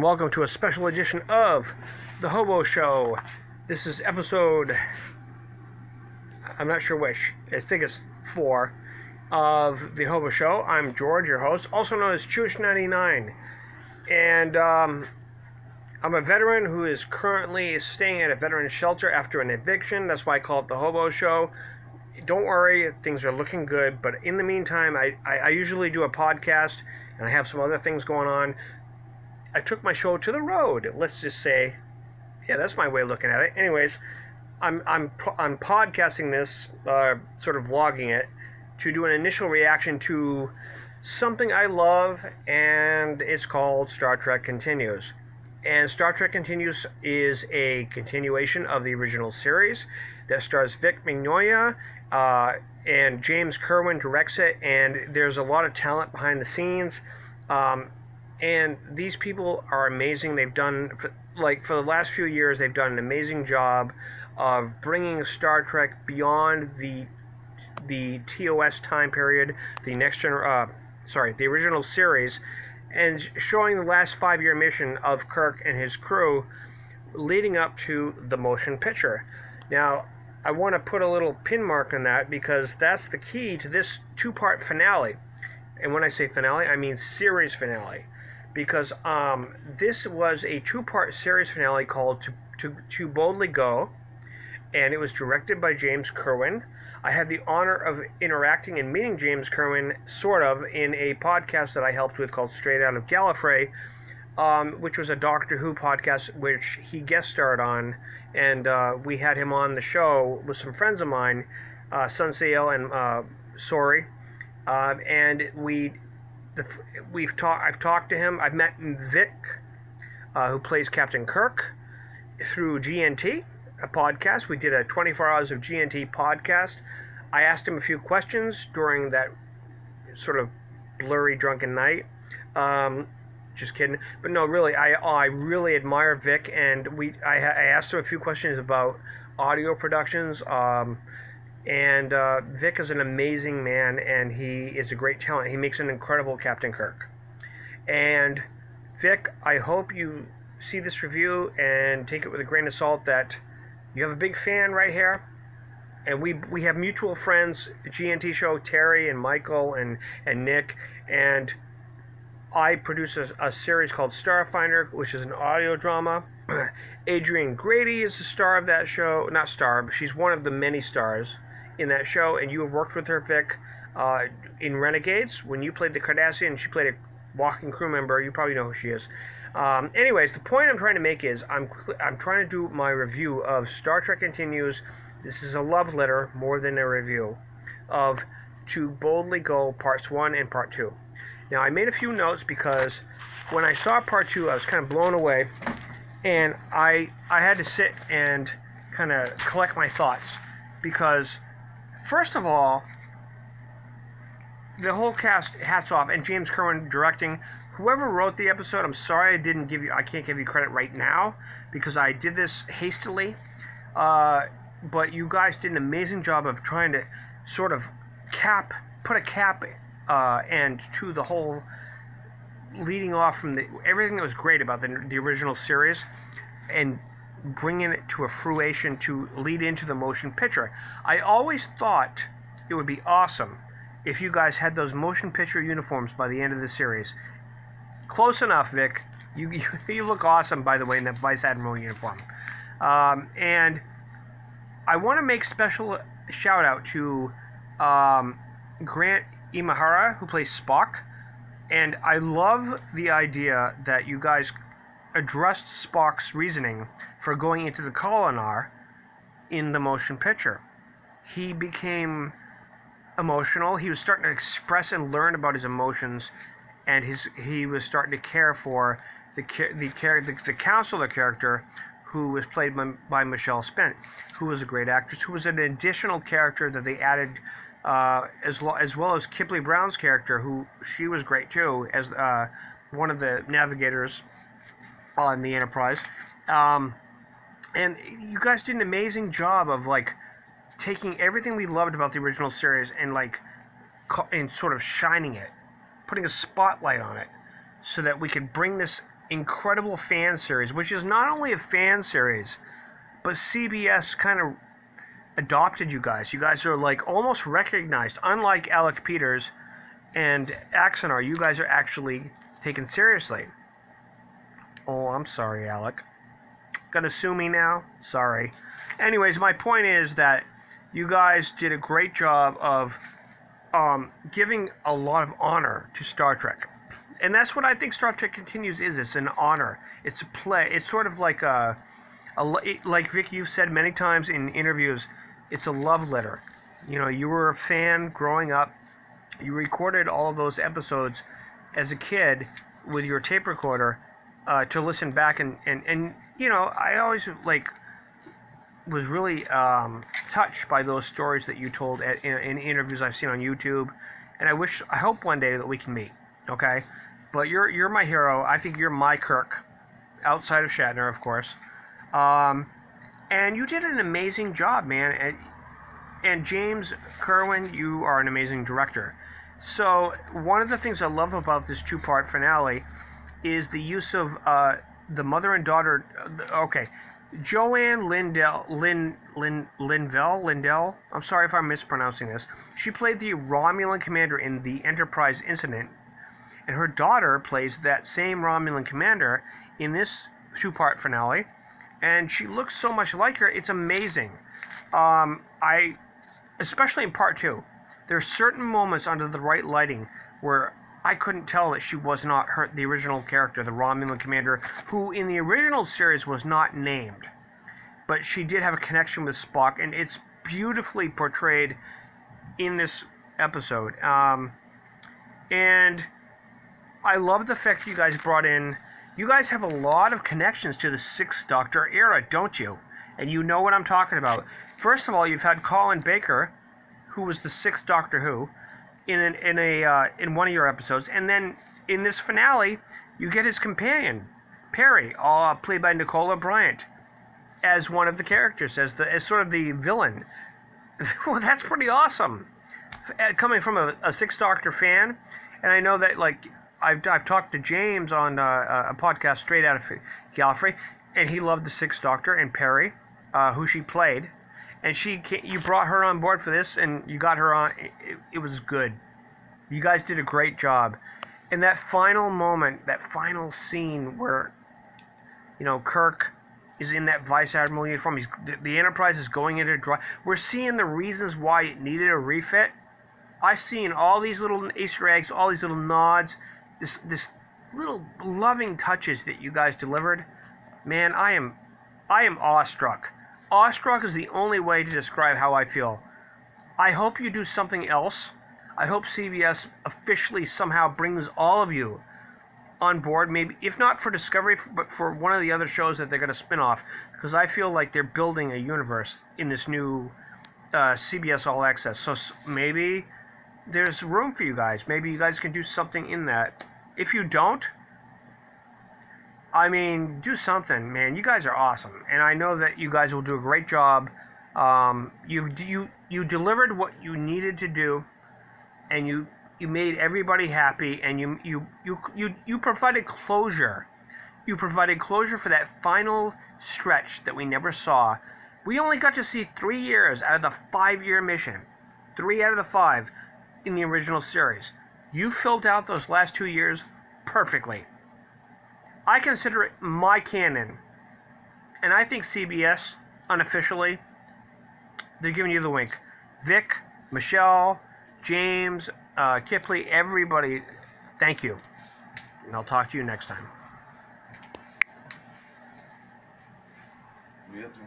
and welcome to a special edition of the Hobo Show. This is episode, I'm not sure which, I think it's 4 of the Hobo Show. I'm George, your host, also known as Chooch99, and I'm a veteran who is currently staying at a veteran shelter after an eviction. That's why I call it the Hobo Show. Don't worry, things are looking good, but in the meantime, I usually do a podcast, and I have some other things going on. I took my show to the road, let's just say. Yeah, that's my way of looking at it. Anyways, I'm podcasting this, sort of vlogging it, to do an initial reaction to something I love, and it's called Star Trek Continues. And Star Trek Continues is a continuation of the original series that stars Vic Mignogna, and James Kerwin directs it, and there's a lot of talent behind the scenes. And these people are amazing. They've done, for the last few years, they've done an amazing job of bringing Star Trek beyond the TOS time period, the original series, and showing the last 5-year mission of Kirk and his crew leading up to the motion picture. Now, I want to put a little pin mark on that because that's the key to this 2-part finale. And when I say finale, I mean series finale. Because this was a 2-part series finale called To Boldly Go, and it was directed by James Kerwin. I had the honor of interacting and meeting James Kerwin, sort of, in a podcast that I helped with called Straight Out of Gallifrey, which was a Doctor Who podcast which he guest starred on, and we had him on the show with some friends of mine, Sunsail and Sori, and I've talked to him. I've met Vic, who plays Captain Kirk, through GNT, a podcast. We did a 24 hours of GNT podcast. I asked him a few questions during that sort of blurry, drunken night. Just kidding. But no, really, I really admire Vic, and I asked him a few questions about audio productions. And Vic is an amazing man, and he is a great talent. He makes an incredible Captain Kirk. And Vic, I hope you see this review and take it with a grain of salt that you have a big fan right here. And we have mutual friends, the GNT show, Terry and Michael and Nick. And I produce a series called Starfinder, which is an audio drama. Adrienne Grady is the star of that show. Not star, but she's one of the many stars in that show, and you have worked with her, Vic, in Renegades. When you played the Cardassian, she played a walking crew member. You probably know who she is. Anyways, the point I'm trying to make is I'm trying to do my review of Star Trek Continues. This is a love letter more than a review of To Boldly Go Parts 1 and Part 2. Now, I made a few notes because when I saw Part 2, I was kind of blown away, and I had to sit and kind of collect my thoughts because, first of all, the whole cast, hats off, and James Kerwin directing. Whoever wrote the episode, I'm sorry I can't give you credit right now because I did this hastily. But you guys did an amazing job of trying to sort of put a cap end to the whole, leading off from everything that was great about the original series, and bringing it to a fruition to lead into the motion picture. I always thought it would be awesome if you guys had those motion picture uniforms by the end of the series. Close enough, Vic. You look awesome, by the way, in that Vice Admiral uniform. And I want to make special shout out to Grant Imahara, who plays Spock. And I love the idea that you guys addressed Spock's reasoning for going into the Kolinahr in the motion picture. He became emotional. He was starting to express and learn about his emotions, and he was starting to care for the counselor character, who was played by Michelle Spence, who was a great actress, who was an additional character that they added, as well as Kipley Brown's character, who she was great too, as one of the navigators on the Enterprise. And you guys did an amazing job of taking everything we loved about the original series and sort of shining it, putting a spotlight on it, so that we could bring this incredible fan series, which is not only a fan series, but CBS kind of adopted you guys. You guys are like almost recognized. Unlike Alec Peters and Axonar, you guys are actually taken seriously. Oh, I'm sorry, Alec. Gonna sue me now? Sorry. Anyways, my point is that you guys did a great job of giving a lot of honor to Star Trek. And that's what I think Star Trek Continues is. It's an honor. It's a play. It's sort of like like Vic, you've said many times in interviews, it's a love letter. You know, you were a fan growing up. You recorded all of those episodes as a kid with your tape recorder to listen back. And you know, I always, like, was really touched by those stories that you told in interviews I've seen on YouTube. And I hope one day that we can meet, okay? But you're my hero. I think you're my Kirk, outside of Shatner, of course. And you did an amazing job, man. And James Kerwin, you are an amazing director. So one of the things I love about this two-part finale is the use of the mother and daughter. Okay, Joanne Lindell. I'm sorry if I'm mispronouncing this. She played the Romulan commander in the Enterprise incident, and her daughter plays that same Romulan commander in this two-part finale. And she looks so much like her. It's amazing. Especially in part 2, there are certain moments under the right lighting where I couldn't tell that she was not the original character, the Romulan commander, who in the original series was not named. But she did have a connection with Spock, and it's beautifully portrayed in this episode. And I love the fact you guys brought in. You guys have a lot of connections to the Sixth Doctor era, don't you? And you know what I'm talking about. First of all, you've had Colin Baker, who was the Sixth Doctor Who, in one of your episodes, and then in this finale, you get his companion, Perry, played by Nicola Bryant, as one of the characters, as sort of the villain. Well, that's pretty awesome, coming from a Sixth Doctor fan. And I know that, like, I've talked to James on a podcast straight out of Gallifrey, and he loved the Sixth Doctor and Perry, who she played, and you brought her on board for this, and you got her on. It was good. You guys did a great job. And that final moment, that final scene where, you know, Kirk is in that Vice Admiral uniform. The Enterprise is going into dry. We're seeing the reasons why it needed a refit. I've seen all these little Easter eggs, all these little nods, this little loving touches that you guys delivered. Man, I am awestruck. Awestruck is the only way to describe how I feel. I hope you do something else. I hope CBS officially somehow brings all of you on board, maybe, if not for Discovery, but for one of the other shows that they're going to spin off, because I feel like they're building a universe in this new CBS All Access. So maybe there's room for you guys. Maybe you guys can do something in that. If you don't, I mean, do something, man. You guys are awesome, and I know that you guys will do a great job. You delivered what you needed to do, and you made everybody happy, and you provided closure. You provided closure for that final stretch that we never saw. We only got to see 3 years out of the 5-year mission. 3 out of the 5 in the original series. You filled out those last 2 years perfectly. I consider it my canon. And I think CBS, unofficially, they're giving you the wink. Vic, Michelle, James, Kipley, everybody, thank you. And I'll talk to you next time. We have to.